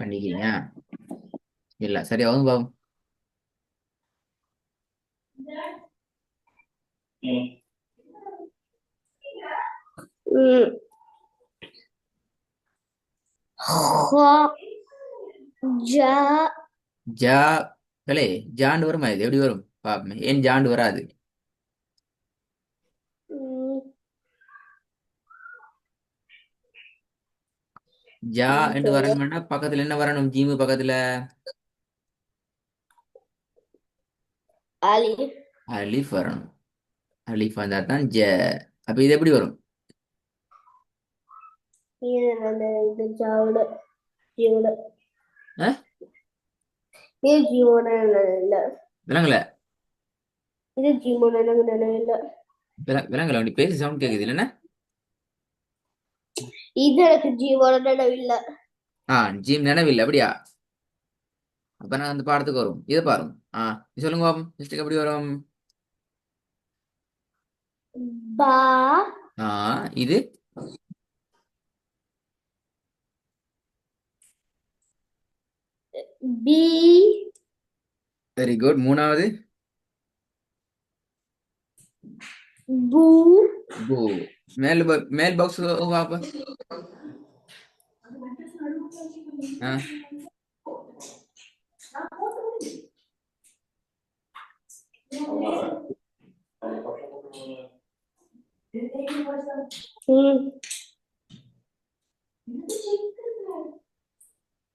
பண்ணிக்கிறீங்க இல்ல சரியா வந்து பாவம். ம். ஹா ஜா ஜா கலே ஜாண்டு வருமா இது எப்படி வரும் பாப்போமே ஏன் ஜாண்டு வராது. ம், ஜா என்று தெரியல. வரணும்னா பக்கத்துல என்ன வரணும் ஜீமு பக்கத்துல அலி அலிஃப் வரணும். அலிஃப் வந்தா தான் ஜ. அப்ப இது எப்படி வரும்? இது என்னது? இது ஜாவோட ஜீவோட அஹ்? இது ஜீவோட இல்ல. விலங்கல இது ஜீவோட இல்ல. விலங்கல அப்படி பேசி சவுண்ட் கேக்குது இல்லைன்னா. இது எனக்கு ஜீவோட இல்ல. ஆ ஜீம் நினைவில்லை அப்படியா? அப்ப நான் அந்த பாடத்துக்கு வரும் இதை பாருங்க. நீ சொல்லுங்க பாப்போம் மிஸ்டேக் எப்படி வரும்? பா ஆ இது பி வெரி குட். மூணாவது பூ பூ. மேல் பாக்ஸ் பாப்ப. ஆ ம்,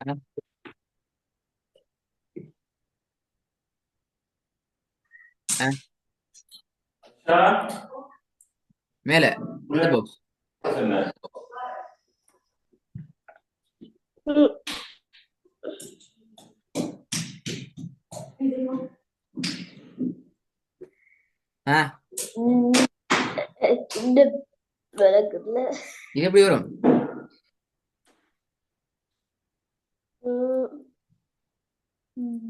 ஆ, ஆ. மேல இந்த பாக்ஸ். ம், ஆ ம். இந்த விளக்குல இது எப்படி வரும்?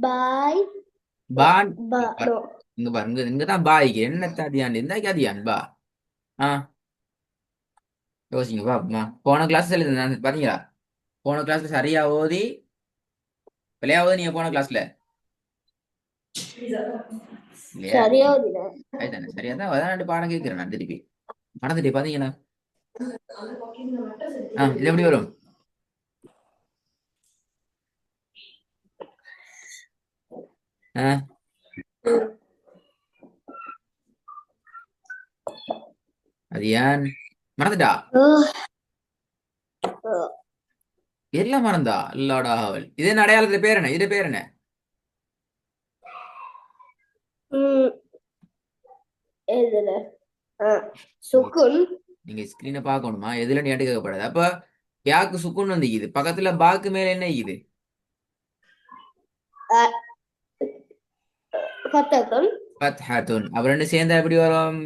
பாய் பான். பா இங்க பாரு நோ இங்க பாரு இங்கதான் பாய்க்கு என்ன தாதியான் இருந்தா கதியான் பா. ஆ யோசிங்க பாப்போமா. போன கிளாஸ் நான் பாத்தீங்களா? போன கிளாஸ்ல சரியா ஓதி விளையாவது நீங்க போன கிளாஸ்ல இல்லையா? சரியா இல்ல. அதுதானே சரியா தான் அதான் ரெண்டு பாடம் கேட்கிறேன் நான் திருப்பி மறந்துட்டு பாத்தீங்களா? இது எப்படி வரும்? ஆ அது ஏன் மறந்துட்டா? எல்லாம் மறந்தா இல்லடா அவள். இது என்ன அடையாளத்துல பேர் என்ன? இது பேர் என்ன? ம், இதுல சுக்குன் நீங்க ஸ்கிரீனை பார்க்கணுமா? எதுல நீ கேட்கப்படாது. அப்ப யாக்கு சுக்குன் வந்து இது பக்கத்துல பாக்கு மேல என்ன இது? பத்தகம் ஃபத்ஹத்துன். அப்ப ரெண்டு சேர்ந்தா எப்படி வரும்?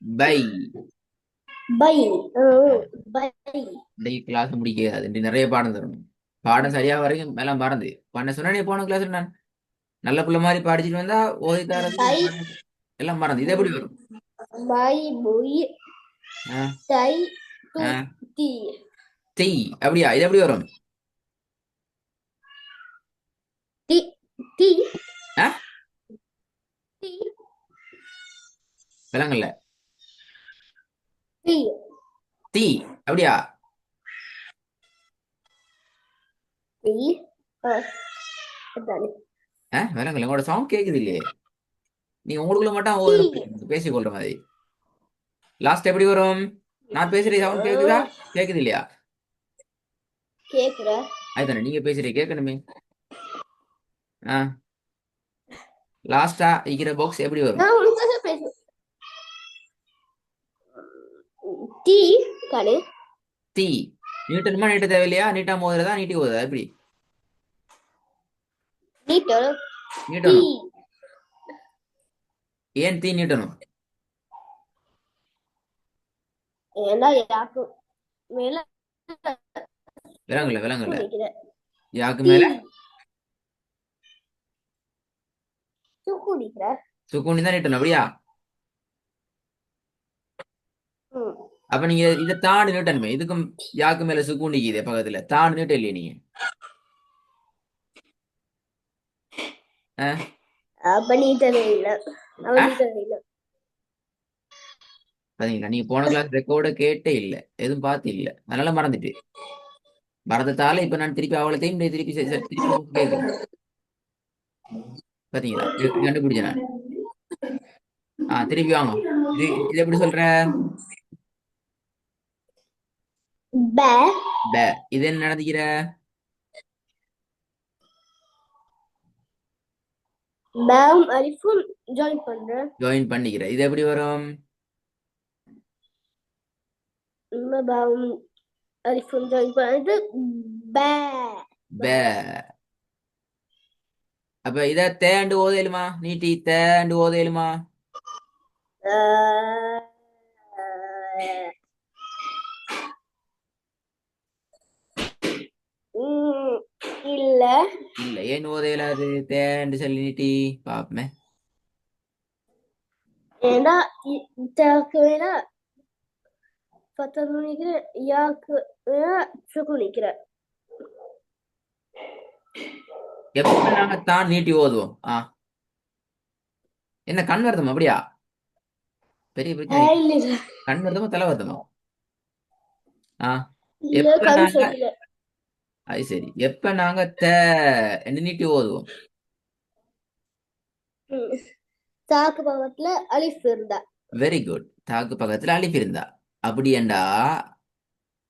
பை. பை பை இந்த கிளாஸ் முடிக்காது இன்று நிறைய பாடம் தரணும். பாடம் சரியா வரைக்கும் எல்லாம் மறந்து பண்ண சொன்னா நீ போன கிளாஸ் நான் நல்ல பிள்ளை மாதிரி படிச்சுட்டு வந்தா ஓதி தரது தை எல்லாம் மறந்து இது எப்படி வரும்? பை பொய் ஆ தை து ஆ தி தி. அப்படியா இது எப்படி வரும்? தி தி ஆ தி விலங்கல்ல. தி தி அப்படியா? தி அதானே. விலங்கல்ல உங்களோட சவுண்ட் கேக்குது இல்லையே. நீங்க உங்களுக்குள்ள மட்டும் தி பேசிக்கொள்ற மாதிரி. லாஸ்ட் எப்படி வரும்? நான் பேசுற சவுண்ட் கேக்குதா? கேக்குது இல்லையா? கேக்குற அதுதானே நீங்க பேசுறீங்க கேட்கணுமே. ஆ லாஸ்டா இருக்கிற பாக்ஸ் எப்படி வரும்? நான் உனக்காக பேசு தி தானே. தீ. நீட்டணுமா நீட்ட தேவையில்லையா? நீட்டா மோதுறதா நீட்டி போகுதா எப்படி? நீட்டர் தி நீட்டணும். ஏன் தீ நீட்டணும்? ஏன்னா யாக்கு மேல விலங்குல நினைக்கிறேன். யாக்கு தி மேல சுக்கு நிக்கிற. சுக்குனி தான் நீட்டணும் அப்படியா? அப்ப நீங்க இதை தாண்டு நீட்டணுமே, இதுக்கும் யாக்கு மேல சுக்கூன் நிக்குது பக்கத்துல, தாண்டு நீட்ட இல்லையே நீங்க. ஆ? அப்ப நீட்டதே இல்ல. அவன் ஆ? நீட்டதே இல்ல. பாத்தீங்களா, நீங்க போன கிளாஸ் ரெக்கார்ட கேட்டே இல்ல, எதுவும் பார்த்து இல்ல, அதனால மறந்துட்டு. மறந்ததால இப்ப நான் திருப்பி அவளத்தையும் திருப்பி திருப்பி உங்களுக்கு கேட்கிறேன். பாத்தீங்களா, கண்டுபிடிச்சேன் நான். திருப்பி வாங்க. இது இது எப்படி சொல்ற? ப ப. இது என்ன நடந்துக்கிற? பம் அலிஃபும் ஜாயின் பண்றேன். ஜாயின் பண்ணிக்கிற, இது எப்படி வரும்? பம் அலிஃபும் ஜாயின் பண்ணிட்டு ப ப. அப்ப இத தேண்டு ஓதையிலுமா, நீட்டி தேண்டு ஓதையிலுமா? அஹ், உம், இல்ல. இல்ல, ஏன் ஓதையில அது தேண்டு சொல்லி நீட்டி பாப்பமே. ஏன்னா இத்தாக்கு வேணா பத்தது நிக்கிறேன், யாக்கு வேணா சுக்கு நிக்கிறேன். எப்ப நாங்க தான் நீட்டி ஓதுவோம்? என்ன கண் வருத்தமா அப்படியா? பெரிய பிரச்சனை. இல்ல கண் வருத்தமா தலை வருத்தமா? ஆ. இல்ல எப்ப கண் நாங்க, சொல்லல. அது சரி, எப்ப நாங்க என்று நீட்டி ஓதுவோம்? உம். தாக்கு பக்கத்துல அலிஃப் இருந்தா. Very good. தாக்கு பக்கத்துல அலிஃப் இருந்தா. அப்படியேண்டா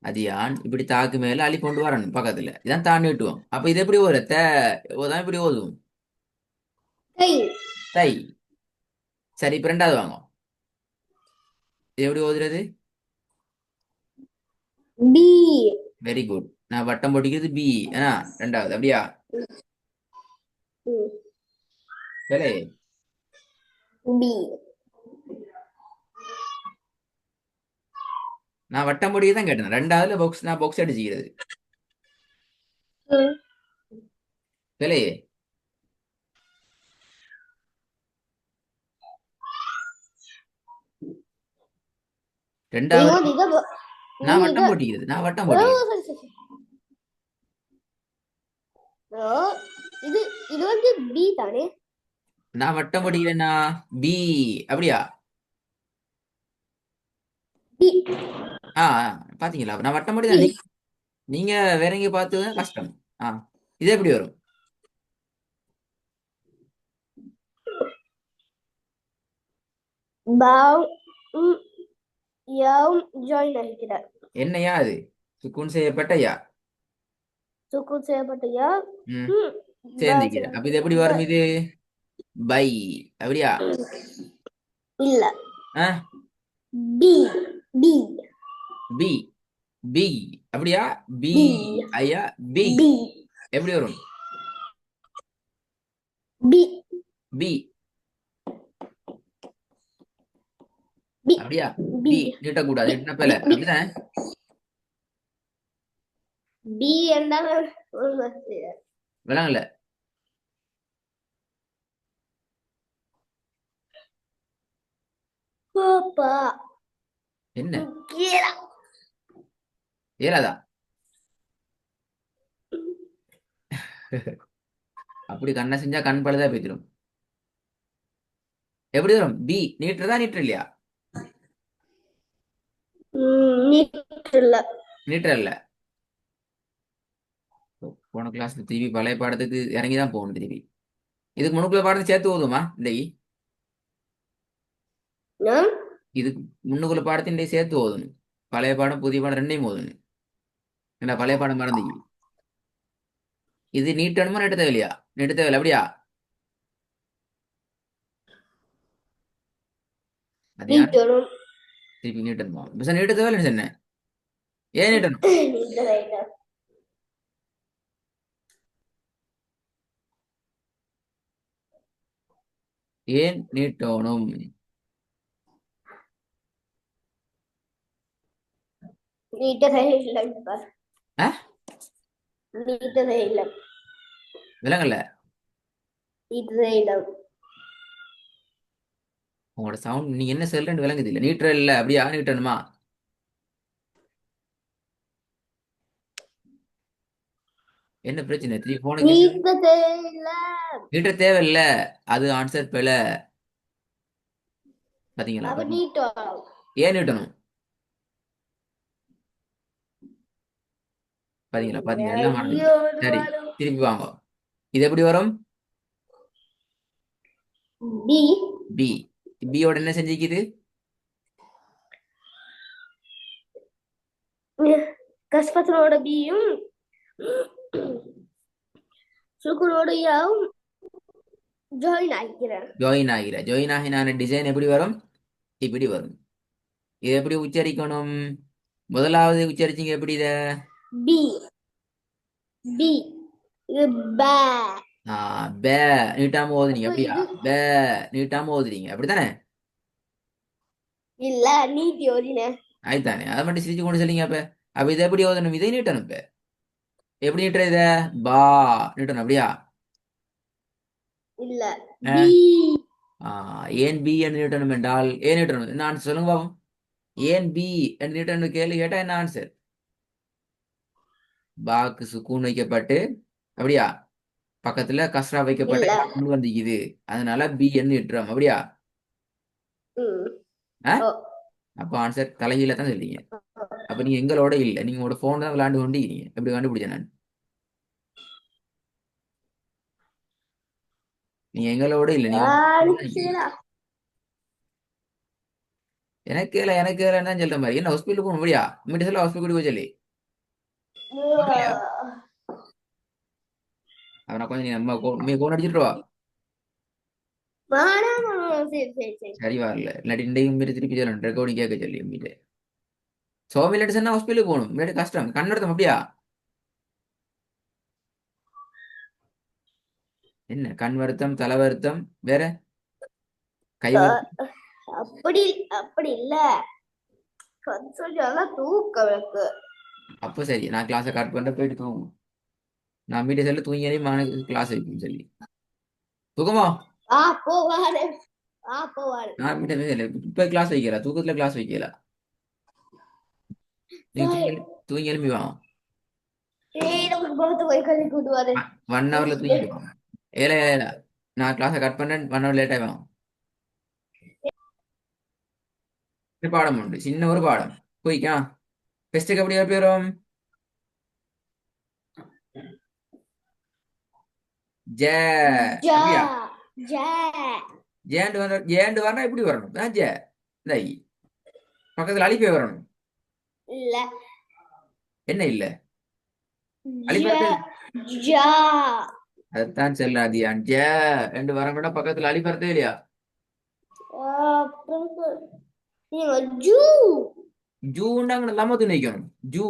அது யான் இப்படி தாக்கு மேல அலிஃப் கொண்டு வரணும் பக்கத்துல, இதான் தான் நீட்டுவோம். அப்ப இது எப்படி ஓதுற? ஓதான் இப்படி ஓதுவோம். கை தை. சரி, இப்ப ரெண்டாவது வாங்க. இது எப்படி ஓதுறது? பி. Very good. நான் வட்டம் போட்டிக்கிறது பி. ஏன்னா ரெண்டாவது அப்படியா? உம். சரி. பி. நான் வட்டம் போட்டிக்கு தான் கேட்டேன். ரெண்டாவதுல பாக்ஸ், நான் பாக்ஸ் அடிச்சுக்கிறது. உம். சரி. ரெண்டாவது நீங்க இத நான் நீங்க இத வட்டம் போட்டிக்கிறது, நான் வட்டம் ஓ, போட்டிக்கிறது. சரி, சரி. ஓ, இது இது வந்து பி தானே? நான் வட்டம் போட்டிக்கிறேன்னா பி. அப்படியா? பி. பாத்தீங்களா, நான் வட்டம் போட்டி பி. தான். நீங்க வேற எங்க பார்த்து கஷ்டம். ஆ. இது எப்படி வரும்? பாவ் உம், யாவும் ஜாயின் ஆகிக்கிறார். என்னையா அது? சுக்குன் செய்யப்பட்ட யா. சுக்கூன் செய்யப்பட்ட யா. ம். உம். பா சேர்ந்துக்கிற, அப்ப இது எப்படி வரும்? இது பை. அப்படியா? இல்ல. ஆ. பி. பி. பி. பி. அப்படியா? பி. பி. ஐயா. பி. பி. எப்படி வரும்? பி. பி. பி. அப்படியா? பி. பி நீட்டக்கூடாது, நீட்டின பி. பேல பி. அப்படிதான். பி என்றால் விளங்கல. பாப்பா என்ன? கீழே. ஏறாதா? அப்படி கண்ணை செஞ்சா கண் பழுதா போய்த்திரும். எப்படி வரும்? பி நீட்டுறதா நீட்டுற இல்லையா? நீட்டல. நீட்டுற இல்ல. போன கிளாஸ் திருப்பி பழைய பாடத்துக்கு இறங்கிதான் போகணும் திருப்பி. இதுக்கு முன்னுக்குள்ள பாடத்தை சேர்த்து ஓதுமா இன்றைக்கு? இதுக்கு முன்னுக்குள்ள பாடத்தின் சேர்த்து ஓதணும். பழைய பாடம் புதிய பாடம் ரெண்டையும் ஓதணும். ஏன்னா பழைய பாடம் மறந்தீங்க. இது நீட்டணுமா நீட்ட தேவையில்லையா? நீட்ட தேவையில்ல அப்படியா? அது யார்? நீட்டணும். திருப்பி நீட்டணுமா? பஸ் நீட்ட தேவையில்லைன்னு சொன்னேன். ஏன் நீட்டணும்? நீட்டல. ஏன் நீட்டணும்? நீட்டதே இல்ல. ஆ? நீட்டதே இல்ல. விலங்கல்ல. நீட்டதே இல்ல. உங்களோட சவுண்ட் நீங்க என்ன சொல்றேன்னு விளங்குது இல்ல. நீட்டுற இல்ல அப்படியா? நீட்டணுமா? என்ன பிரச்சனை? 3 போனுக்கு நீக்க தேவையில்ல. நீட்ட தேவையில்ல. அது ஆன்சர் பிழை. பாத்தீங்களா? அப்ப நீட்டோம். ஏன் நீட்டணும்? பாத்தீங்களா? பாத்தீங்களா? எல்லாம் ஐயோ, மறந்துட்டோம். ஒரு சரி, வாரம். திருப்பி வாங்க. இது எப்படி வரும்? பி. பி. பியோட என்ன செஞ்சுக்குது? கஸ்பத்தனோட பியும் சுக்குனோட யாவும் ஜாயின் ஆகிக்கிறேன். ஜாயின் ஆகினான டிசைன் எப்படி வரும்? இப்படி வரும். இது எப்படி உச்சரிக்கணும்? முதலாவது உச்சரிச்சீங்க எப்படி இத? பி. பி. இது பே. பே நீட்டாம ஓதுறீங்க. அப்ப அப்படியா? இது பே நீட்டாம ஓதுறீங்க. அப்படித்தானே? இல்ல நீட்டி ஓதினேன். ஆயித்தானே. அதை மட்டும் சிரிச்சு கொண்டு சொல்லிங்க. அப்ப இதை எப்படி ஓதணும்? இதை நீட்டணும். இப்ப எப்படி நீட்டுற இத? பா நீட்டணும். அப்படியா? இல்ல ஆ, பி. ஏன் பி என்று நீட்டணும் என்றால் ஏன் நீட்டணும்? என்ன ஆன்சர் சொல்லுங்க பாப்போம். ஏன் பி என்று நீட்டணும் கேள்வி கேட்டா என்ன ஆன்சர்? பாக்கு சுக்கூன் வைக்கப்பட்டு அப்படியா? பக்கத்துல கஸ்ரா வைக்கப்பட்ட இல்ல. கொண்டு வந்திக்குது. அதனால பி என்று நீட்டுறோம். அப்படியா? ம். ஆ? ஓ. அப்ப ஆன்சர் தலைகீழ தான் சொல்றீங்க. அப்ப நீங்க எங்களோட இல்ல, நீங்க உங்களோட போன் தான் விளையாண்டு கொண்டு இருக்கீங்க. எப்படி கண்டுபிடிச்சேன் நான்? நீங்க எங்களோட இல்ல, நீங்க உங்க phone தான் இருக்கீங்க. சரிடா. எனக்கு தான் சொல்ற மாதிரி என்ன ஹாஸ்பிட்டல் போகணும். அப்படியா? மீட்டு சொல்ல ஹாஸ்பிட்டல் கூட்டி போய் சொல்லி இல்லையா? அவனை கொஞ்சம் நீ நம்ம கோன் அடிச்சுட்டு வா. வேணாமா. சரி சரி சரி. சரி வரல, இல்லாட்டி இன்றைக்கும் மீறி திருப்பி சொல்லணும் ரெக்கார்டிங் கேட்க சொல்லி மீட்டு சோமி லட்சம் ஹாஸ்பிட்டலுக்கு போகணும். மீட்டு கஷ்டம் கண்ணெடுத்தோம். அப்படியா? என்ன கண் வருத்தம், தலை வருத்தம், வேற கை வருத்தம்? அப்படி அப்படி இல்ல. கொஞ்சம் தூக்கம் இருக்கு. அப்போ சரி, நான் கிளாஸை கட் பண்ணிட்டு போயிட்டு தூங்கும். நான் மீட்டு செல்ல தூங்கி மானுக்கு கிளாஸ் வைக்கும் சொல்லி தூக்கமா. போவாரு. போவாரு. நான் மீட்டு இல்லை, இப்ப கிளாஸ் வைக்கல, தூக்கத்துல கிளாஸ் வைக்கல. நீங்க தூங்கி தூங்கி எழுப்பி வாங்க. நமக்கு பார்த்து போய் கதை கூட்டுவாரு. 1 ஹவர்ல தூங்கிடுவாங்க. ஏல ஏல நான் கிளாஸை கட் பண்ணேன். 1 ஹவர் லேட் ஆகும். ஒரு பாடம் உண்டு, சின்ன ஒரு பாடம். போய்க்கா ஃபெஸ்ட்டுக்கு எப்படி எப்படி வரும்? ஜே ஜா. அப்படியா? ஜா. ஜேண்டு வரணும். எப்படி வரணும்? ஜே இந்த ஐ பக்கத்துல அலிப்பே வரணும். இல்ல. என்ன இல்ல? ஜா. அலிப்பே ஜா. அதைத்தான் செல்லாதியான். ஜே ரெண்டு வரணும்னா பக்கத்துல அலிப்பறதே இல்லையா? அப்புறம் நீங்க ஜூ. ஜூண்டாங்க நம்ம துணிக்கணும். ஜூ.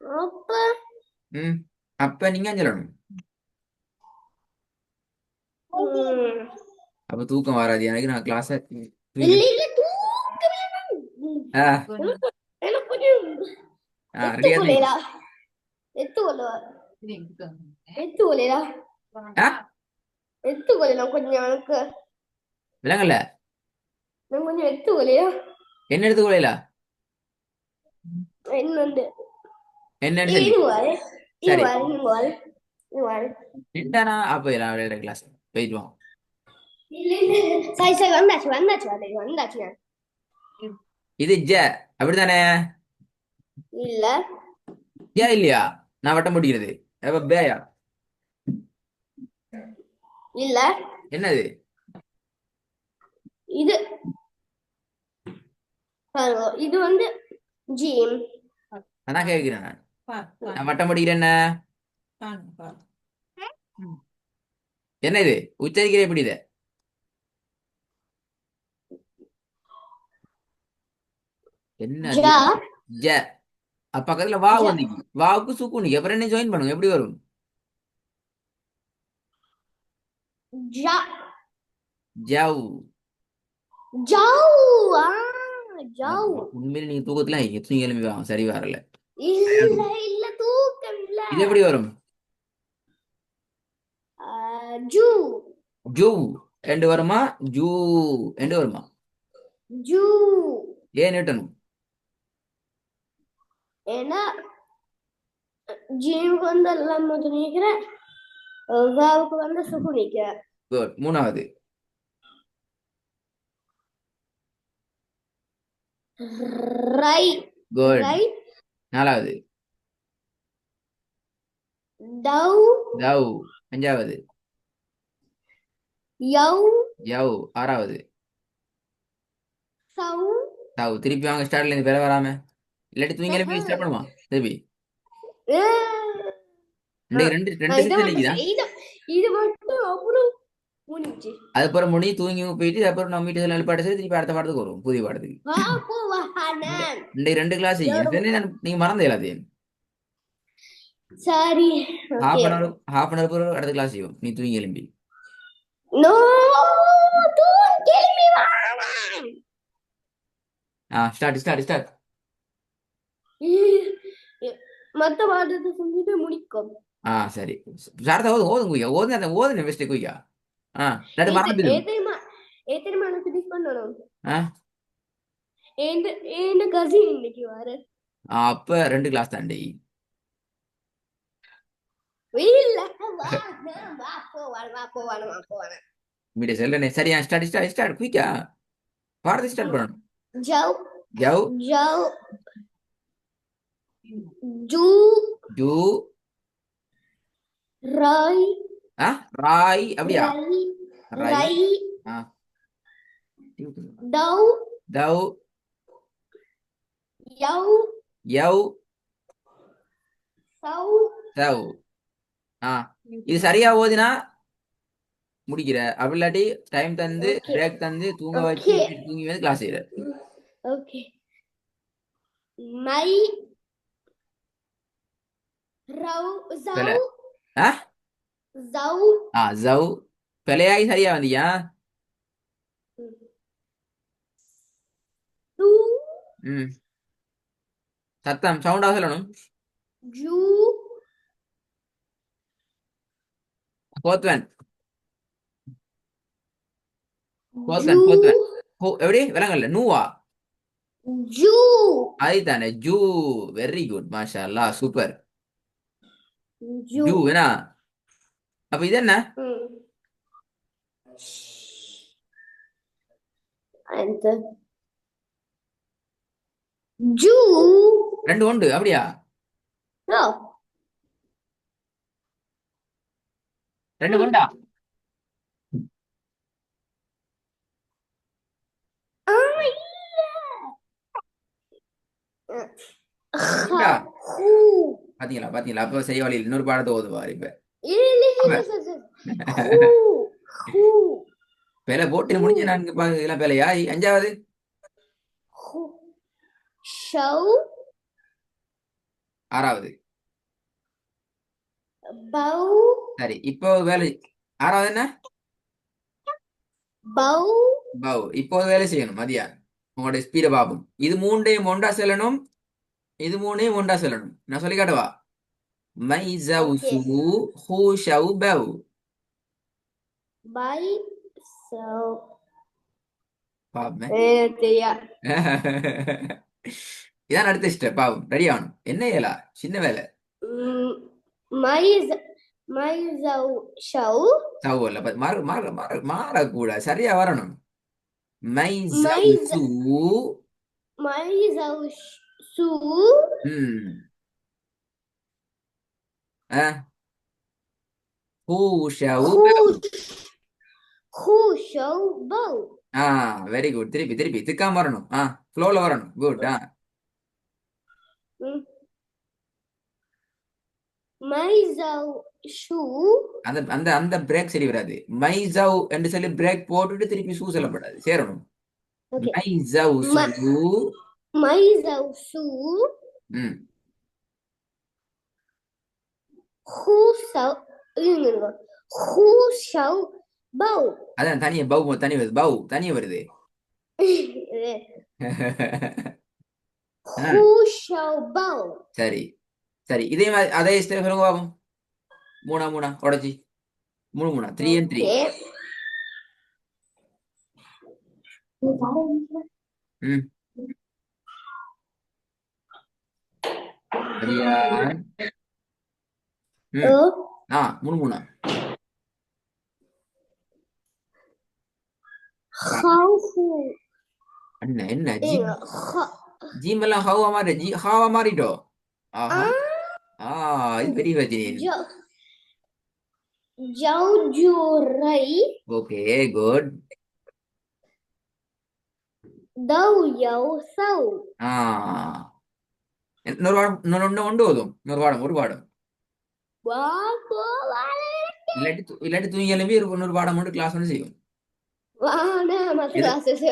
அப்ப ம் அப்ப நீங்க சொல்லணும். அப்ப தூக்கம் வராது எனக்கு. நான் கிளாஸ இல்ல இல்ல தூக்கமே எனக்கு கொஞ்சம் ரெடியா எத்துக்கொள்ளா. எத்துக்கொள்ளா. எத்துக்கொள்ளா. எத்துக்கொள்ளா கொஞ்சம் எனக்கு. விலங்கல்ல நான் கொஞ்சம் எத்துக்கொள்ளா. என்ன எடுத்துக்கொள்ளல? என்னண்டு என்னன்னு சொல்லி இருவாரு. சரி இருவாரு. இருவாரு. இருவாரு. நின்றானா? அப்ப நான் விளையாடுற கிளாஸ் போயிட்டு வாங்க. இல்ல இல்ல. சரி சரி வந்தாச்சு வந்தாச்சு வந்தாச்சு வந்தாச்சு. இது ஜ அப்படித்தானே? இல்ல ஜ இல்லையா? நான் வட்டம் முடிக்கிறது அப்ப பேயா? இல்ல. என்னது? இது பாருங்க. இது வந்து ஜீம். அதான் கேட்கிறேன் நான் வட்டம் முடிக்கிறேன். என்ன இது உச்சரிக்கிற எப்படி இது? என்ன ஜா. ஜ பக்கத்துல வா ஜ. வந்துக்கு, வாவுக்கு சுக்குனிக்கு அப்புறம் என்ன ஜாயின் பண்ணுங்க எப்படி வரும்? ஜா. ஜவ். ஜாவு. ஜாவு. உண்மையில நீங்க தூக்கத்துல தூங்கி எழுப்பி வாங்க. சரி வரல. இல்ல இல்ல தூக்கம் இல்ல. இது எப்படி வரும்? ஜூ. ஜூ ரெண்டு வருமா? ஜூ ரெண்டு வருமா? ஜூ. ஏன் நீட்டணும்? ஏன்னா ஜீவுக்கு வந்து எல்லாம் முதல் நிக்கிறேன். வாவுக்கு வந்து சுகு நிக்கிறேன். குட். மூணாவது. ரை குட். ரை நாலாவது. டவ் தவ். அஞ்சாவது. யவ் யவ். ஆறாவது. சவ் தவ். திருப்பி வாங்க ஸ்டார்ட்ல இருந்து வேலை வராம. இல்லாட்டி தூங்கி எழுப்பி ஸ்டார்ட் பண்ணுமா திருப்பி. இன்னைக்கு ரெண்டு ரெண்டு இதை செஷன் மட்டும் இருக்குதா? இது மட்டும் அப்புறம் முடிஞ்சு அதுக்கப்புறம் முடி தூங்கி போயிட்டு அப்புறம் நம்ம வீட்டு நல்ல பாட்டு சரி திருப்பி அடுத்த பாடத்துக்கு வரும் புதிய பாடத்துக்கு. இன்னைக்கு ரெண்டு கிளாஸ் நீங்க மறந்து எல்லாத்தையும். சரி ஹாஃப் ஓகே அன் அவர் அடுத்த கிளாஸ் செய்வோம் நீ தூங்கி எழும்பி. நோ கேள்வி வாங்க ஸ்டார்ட் ஸ்டார்ட் ஸ்டார்ட். மத்த பாடத்தை செஞ்சுட்டு முடிக்கும். சரி. சாரதா ஓதுங்க குய்யா ஓதுன ஓதுன பெஸ்ட் குய்யா. இல்லாட்டி மறந்து போயிடும். எத்தனை மணி ஃபினிஷ் பண்ணணும்? ஆ ஏன் கசின் இன்னைக்கு வர அப்ப ரெண்டு கிளாஸ் தாண்டி. இல்ல வா போ மீடியா செல்லனே சரியா ஸ்டார்ட் ஸ்டார்ட் ஸ்டார்ட் குயிக்கா பாடத்தை ஸ்டார்ட் பண்ணணும். ஜவ் ஜவ். ஜவ் ஜூ ஜூ. ராய் ராய் அப்படியா? ரை ரை. ரை டவ் தவ். யவ் யவ். சவ் தவ். இது சரியா ஓதினா முடிக்கிற. அப்படி இல்லாட்டி டைம் தந்து Okay. பிரேக் தந்து தூங்க வச்சு Okay. தூங்கி வந்து கிளாஸ் செய்யற. Okay my ரவ் பெல. ஜவ் ஜவ் ஜவ். பிழையாகி சரியா வந்தியா? டூ சத்தம் சவுண்டா சொல்லணும். ஜூ போத்வன் ஜூ போத்வன் போத்வன். எப்படி விலங்கல்ல நூவா? ஜூ அதுதானே ஜூ. வெரி குட் மாஷா அல்லா சூப்பர். ஜூ ஜூ என்ன அப்ப இது என்ன? and ஜூ ரெண்டு உண்டு அப்படியா? no ரெண்டு உண்டா? உண்டா? பாத்தீங்களா பாத்தீங்களா அப்ப செய்ய வழியில் இன்னொரு பாடத்தை ஓதுவார் இப்ப. பேல போட்டு முடிஞ்ச நான்கு இதெல்லாம் பேலையா? அஞ்சாவது. ஆறாவது. சரி இப்போ வேலை. ஆறாவது என்ன? பவ். இப்போ வேலை செய்யணும் மதியா உங்களுடைய ஸ்பீட பாப்போம். இது மூண்டையும் ஒண்டா செல்லணும். இது மூணையும் ஒண்டா செல்லணும். நான் சொல்லி காட்டவா? மை ஜவ் சு ஹூ ஷவ் பவ். பாப்பமே. இதான் அடுத்த ஸ்டெப். பாவம் ரெடி ஆகணும். என்ன ஏலா சின்ன வேலை. சவுல மாறக்கூட சரியா வரணும். மை ஜவ் சு who show bow. Very good. திருப்பி திருப்பி திக்காம வரணும். ஃப்ளோல வரணும். குட். அந்த அந்த அந்த பிரேக் சரி வராது. மை ஜவ் என்று சொல்லி பிரேக் போட்டுட்டு திருப்பி ஷூ சொல்லப்படாது. சேரணும். மை ஜவ் சு அதான் தனியா பவ் தனி வருது. பவ் தனியா வருது. சரி சரி இதே மாதிரி அதே ஸ்டெப் சொல்லுங்க பாப்போம். மூணா உடச்சி மூணா 3 and 3. சரியா? ம் அ ஆ மூணு மூணா ஹவு என்ன என்ன ஜிம் ஏங்க ஜிம் எல்லாம் ஹவா மாறி ஹாவா மாறிட்டோ ஆ ஆஹா ஆ இது பெரிய பிரச்சனை ஜ ஜௌஜுரை ஓகே குட் தௌ யௌ சௌ ஆ இன்னொரு பாடம் இன்னொன்று கொண்டு போதும் இன்னொரு பாடம் ஒரு பாடம் வாக்கோ இல்லாட்டி தூங்கி எழும்பி இன்னொரு பாடம் மட்டும் கிளாஸ் ஒன்று செய்யும் வான மத்த இது கிளாஸஸ்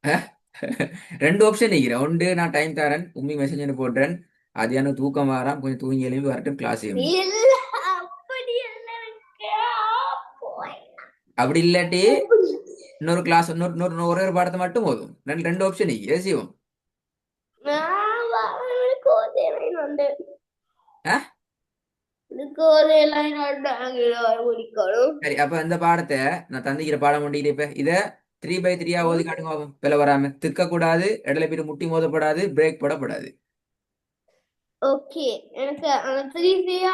அஹ், ரெண்டு ஆப்ஷன் நிற்கிறேன் ஒன்று நான் டைம் தரேன் உண்மை மெசேஜ் போடுறேன் அது எனக்கு தூக்கம் வரான் கொஞ்சம் தூங்கி எழும்பி வரட்டும் கிளாஸ் செய்யும் இல்ல அப்படி இல்ல எனக்கு போய் அப்படி இல்லாட்டி எப்படி இன்னொரு கிளாஸ் இன்னொரு இன்னொரு ஒரே ஒரு பாடத்தை மட்டும் போதும் ரெண்டு ஆப்ஷன் நிற்கிறேன் செய்வோம் எனக்கு வந்து ஆ எனக்கு ஒரு லைன் முடிக்கணும் சரி அப்ப இந்த பாடத்தை நான் தந்திக்கிற பாடம் பண்ணிட்டு இப்ப இத 3/3 ஓதி காட்டுங்க பாப்போம். பிள்ளை வராம திக்க கூடாது இடையில போய் முட்டி மோதப்படாது பிரேக் போடப்படாது ஓகே எனக்கு அந்த த்ரீ ஃப்ரீயா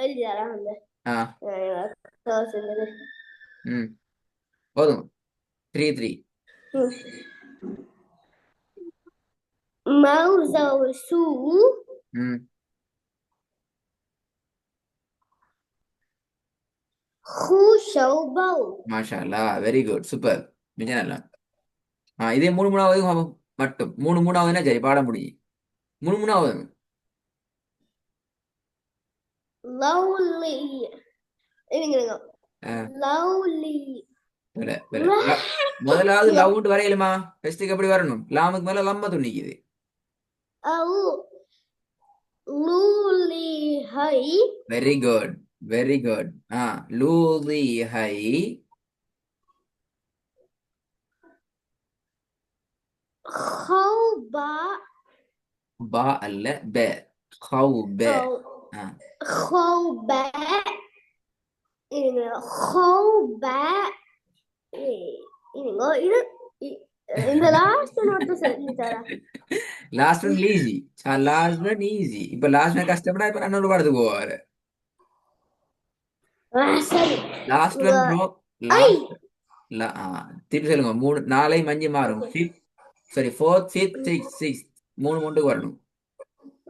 எழுதிடலாம் அந்த ஆ சொன்னது ம் போதும் 3/3 மௌசௌ சூ ம் ஹூ ஷௌ பௌ மாஷா அல்லா வெரி குட் சூப்பர் மிக நல்லா இதே மூணு மூணாவது மட்டும் மூணு மூணாவதுன்னா சரி பாட முடியும் மூணு மூணாவது லவ்லி இருங்க ஆ, லவ்லி வேலை, வேலை. முதலாவது லவ் வரையிலுமா ஃபெஸ்ட்டுக்கு எப்படி வரணும் லாமுக்கு மேல லம்ம துணிக்குது அவு லூலி ஹை வெரி குட் வெரி குட் லூதி ஹை ஹௌ பா பா அல்ல பே ஹவு பே ஆ ஹௌ பே இருங்க ஹௌ பே இருங்க இது இந்த லாஸ்ட் மட்டும் சொல்லி தரேன் last one easy last one easy இப்ப லாஸ்ட் ஒன் கஷ்டப்படா இப்ப நான் ஒரு படத்துக்கு போவாரு சரி last one bro I last திருப்பி சொல்லுங்க மூணு நாளை மஞ்சு மாறும் fifth sorry fourth fifth sixth மூணு மூண்டுக்கு வரணும்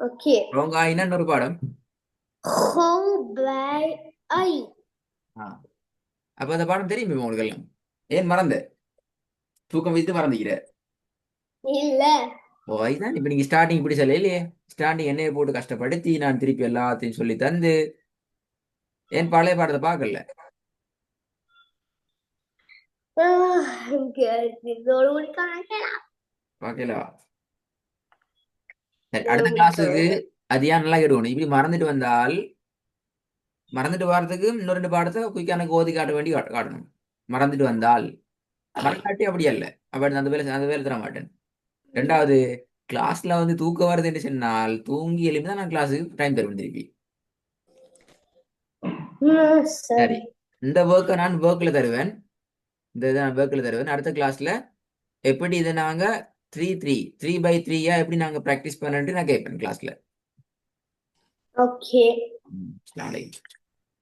ஓகே ராங் ஆயினா இன்னொரு பாடம் ஹௌ பே ஐ ஆ அப்ப அந்த பாடம் தெரியுமே உங்களுக்கு எல்லாம் ஏன் மறந்த தூக்கம் வைத்து மறந்துக்கிற இல்ல ஓ இதுதான் இப்ப நீங்க ஸ்டார்டிங் இப்படி சொல்ல இல்லையே ஸ்டார்டிங் என்னைய போட்டு கஷ்டப்படுத்தி நான் திருப்பி எல்லாத்தையும் சொல்லி தந்து ஏன் பழைய பாடத்தை பார்க்கல எனக்கு இதோட முடிக்கலாம் பார்க்கல சரி அடுத்த கிளாஸுக்கு அது ஏன் நல்லா கேட்டுக்கணும் இப்படி மறந்துட்டு வந்தால் மறந்துட்டு வர்றதுக்கு இன்னொரு ரெண்டு பாடத்தை குயிக்கான ஓதி காட்ட வேண்டி காட்டணும் மறந்துட்டு வந்தால் மறக்காட்டி அப்படி அல்ல அப்படி அந்த வேலை தர மாட்டேன் ரெண்டாவது கிளாஸ்ல வந்து தூக்கம் வருதுன்னு சொன்னால் தூங்கி எழுப்பி தான் நான் கிளாஸுக்கு டைம் தருவேன் திருப்பி சரி சரி இந்த ஒர்க்கை நான் ஒர்க்கில் தருவேன் இந்த இதை நான் ஒர்க்கில் தருவேன் அடுத்த கிளாஸ்ல எப்படி இதை நாங்க 3/3 எப்படி நாங்க ப்ராக்டிஸ் பண்ணன்ட்டு நான் கேட்பேன் கிளாஸ்ல ஓகே நாளைக்கு